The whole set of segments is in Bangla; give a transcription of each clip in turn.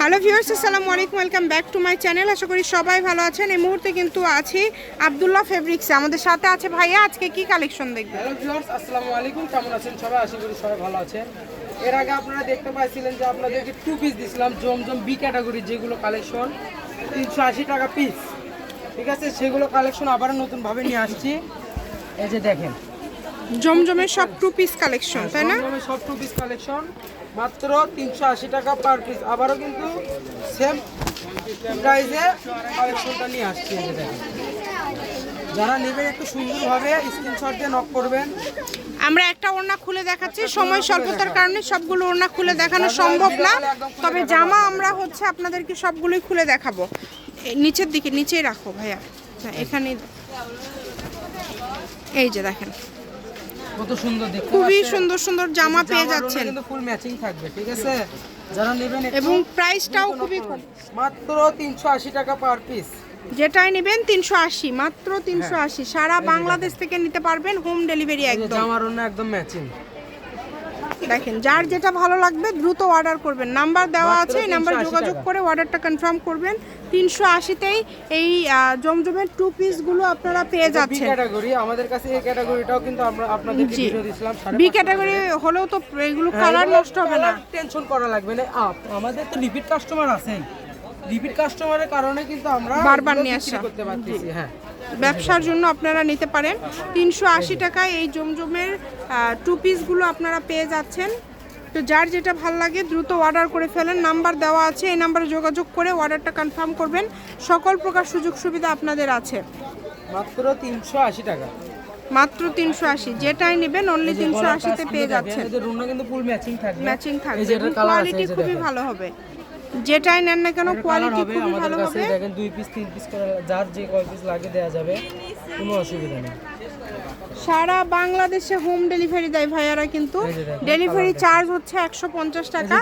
হ্যালো ভিউয়ার্স, আসসালামু আলাইকুম, welcome back to my channel. আশা করি সবাই ভালো আছেন। এই মুহূর্তে কিন্তু আছি আব্দুল্লাহ ফেব্রিক্সে। আমাদের সাথে আছে ভাইয়া। আজকে কি কালেকশন দেখবেন? হ্যালো ভিউয়ার্স, আসসালামু আলাইকুম, কেমন আছেন সবাই? আশা করি সবাই ভালো আছেন। এর আগে আপনারা দেখতে পাইছিলেন যে আপনাদেরকে 2 পিস দিছিলাম জমজম বি ক্যাটাগরি, যেগুলো কালেকশন 380 টাকা পিস। ঠিক আছে, সেগুলো কালেকশন আবার নতুনভাবে নিয়ে আসছি। এই যে দেখেন জমজমের সব 2 পিস কালেকশন, তাই না? জমজমের সব 2 পিস কালেকশন মাত্র 380 টাকা পার পিস। আবারও কিন্তু সেম প্রাইসে কালেকশনটা নিয়ে আসছি। এই যে দেখেন, যারা নেবেন একটু সুন্দরভাবে স্ক্রিনশট দিয়ে নক করবেন। আমরা একটা ওড়না খুলে দেখাচ্ছি, সময় স্বল্পতার কারণে সবগুলো ওড়না খুলে দেখানো সম্ভব না, তবে জামা আমরা হচ্ছে আপনাদেরকে সবগুলোই খুলে দেখাবো। নিচের দিকে নিচেই রাখো ভাইয়া, হ্যাঁ এখানে। এই যে দেখেন, কত সুন্দর দেখতে, খুবই সুন্দর সুন্দর জামা পেয়ে যাচ্ছেন, কিন্তু ফুল ম্যাচিং থাকবে। ঠিক আছে, যারা নেবেন এবং প্রাইসটাও খুবই কম, মাত্র 380 টাকা পার পিস। যেটাই নেবেন 380, মাত্র 380। সারা বাংলাদেশ থেকে নিতে পারবেন, হোম ডেলিভারি একদম। জামার ওড়না একদম ম্যাচিং। দেখেন, যার যেটা ভালো লাগবে দ্রুত অর্ডার করবেন। নাম্বার দেওয়া আছে, এই নাম্বার যোগাযোগ করে অর্ডারটা কনফার্ম করবেন। 380তেই এই জমজমের 2 পিসগুলো আপনারা পেয়ে যাচ্ছেন। ক্যাটাগরি আমাদের কাছে, এই ক্যাটাগরিটাও কিন্তু আমরা আপনাদেরকে ভিডিও দিয়েছিলাম। বি ক্যাটাগরি হলেও তো এগুলো কালার নষ্ট হবে না, টেনশন করা লাগবে না। আমাদের তো রিপিট কাস্টমার আছেই, রিপিট কাস্টমারের কারণে কিন্তু আমরা বারবার নিয়ে আসা করতে পারতেছি। হ্যাঁ, ব্যবসার জন্য আপনারা নিতে পারেন। 380 টাকায় এই জমজমের 2 পিসগুলো আপনারা পেয়ে যাচ্ছেন। তো যার যেটা ভালো লাগে দ্রুত অর্ডার করে ফেলেন। নাম্বার দেওয়া আছে, এই নাম্বারে যোগাযোগ করে অর্ডারটা কনফার্ম করবেন। সকল প্রকার সুযোগ সুবিধা আপনাদের আছে। মাত্র 380 টাকা, মাত্র 380, যেটাই নেবেন অনলি 380তে পেয়ে যাচ্ছেন। এই যে রুনা কিন্তু ফুল ম্যাচিং থাকবে, ম্যাচিং থাকবে, এই যে এটার কালার আছে, কোয়ালিটি এই যে খুবই দেখেন। ভালো হবে। যেটাই নেন না কেন কোয়ালিটি হবে খুবই আমাদের ভালো কাছে। হবে। দেখেন 2 পিস 3 পিস করে যার যে কয় পিস লাগে দেয়া যাবে, কোনো অসুবিধা নেই। সারা বাংলাদেশে হোম ডেলিভারি দেয় ভাইয়ারা, কিন্তু ডেলিভারি চার্জ হচ্ছে 150 টাকা।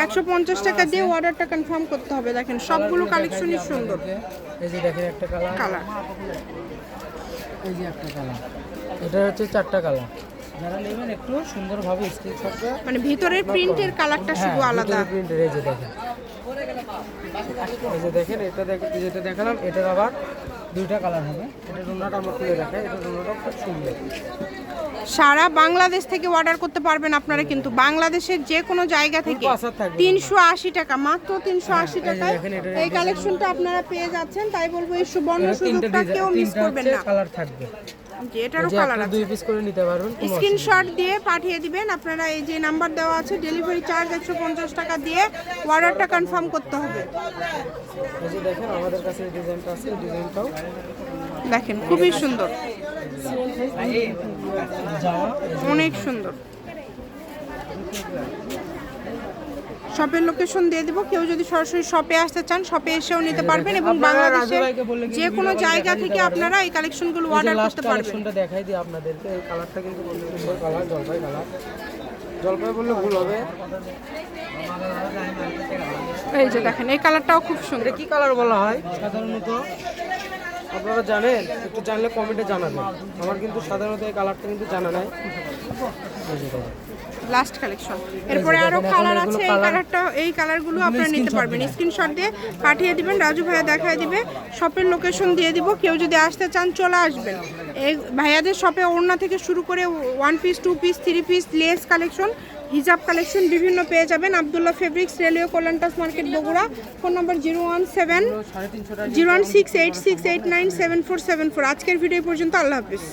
150 টাকা দিয়ে অর্ডারটা কনফার্ম করতে হবে। দেখেন সবগুলো কালেকশনই সুন্দর। এই যে দেখেন একটা কালার, এই যে একটা কালার, এটা হচ্ছে 4টা কালার। যারা নেবেন একটু সুন্দরভাবে স্ক্রিনশটটা, মানে ভিতরের প্রিন্টের কালারটা শুধু আলাদা। প্রিন্টের এই যে দেখেন, এই যে দেখেন, এটা দেখেন যেটা দেখালাম, এটার আবার 2টা কালার হবে। এটা রুনাটা আমরা খুলে দেখাই, এটা রুনাটা খুব সুন্দর। সারা বাংলাদেশ থেকে অর্ডার করতে পারবেন আপনারা, কিন্তু বাংলাদেশের যে কোনো জায়গা থেকে। আসার থাকবে 380 টাকা, মাত্র 380 টাকায় এই কালেকশনটা আপনারা পেয়ে যাচ্ছেন। তাই বলবো এই সুবর্ণ সুযোগটা কেউ মিস করবেন না। কালার থাকবে, যে এটারও কালার আছে। 2 পিস করে নিতে পারবেন। স্ক্রিনশট দিয়ে পাঠিয়ে দিবেন আপনারা। এই যে নাম্বার দেওয়া আছে, ডেলিভারি চার্জ 150 টাকা দিয়ে অর্ডারটা কনফার্ম করতে হবে। এই যে দেখেন আমাদের কাছে এই ডিজাইনটা আছে, এই ডিজাইনটাও দেখেন খুবই সুন্দর, জামা অনেক সুন্দর। শপের লোকেশন দিয়ে দিব, কেউ যদি সরাসরি শপে আসতে চান শপে এসেও নিতে পারবেন, এবং বাংলাদেশের যে কোনো জায়গা থেকে আপনারা এই কালেকশনগুলো অর্ডার করতে পারবেন। কালেকশনটা দেখাই দিই আপনাদেরকে। এই কালারটা কিন্তু খুব সুন্দর কালার, জলপাই কালার। জলপাই বললে ভুল হবে। এই যে দেখেন, এই কালারটাও খুব সুন্দর। এটা কি কালার বলা হয় সাধারণত আপনারা জানেন? একটু জানলে কমেন্টে জানাবেন। আমার কিন্তু সাধারণত এই কালারটা কিন্তু জানা নাই। লাস্ট কালেকশন, এরপরে আরো কালার আছে। এই কালারগুলো আপনারা নিতে পারবেন। স্ক্রিনশট দিয়ে পাঠিয়ে দিবেন, রাজু ভাইয়া দেখায় দিবে। শপের লোকেশন দিয়ে দিব, কেউ যদি আসতে চান চলে আসবেন। এই ভাইয়াদের শপে ওড়না থেকে শুরু করে 1 piece 2 piece 3 piece lace collection, হিজাব কালেকশন বিভিন্ন পেয়ে যাবেন। আব্দুল্লাহ ফেব্রিক্স, রেলওয়ে কল্যাণটাস মার্কেট, বগুড়া। Phone number 017 01686897474। আজকের ভিডিও পর্যন্ত, আল্লাহ হাফিজ।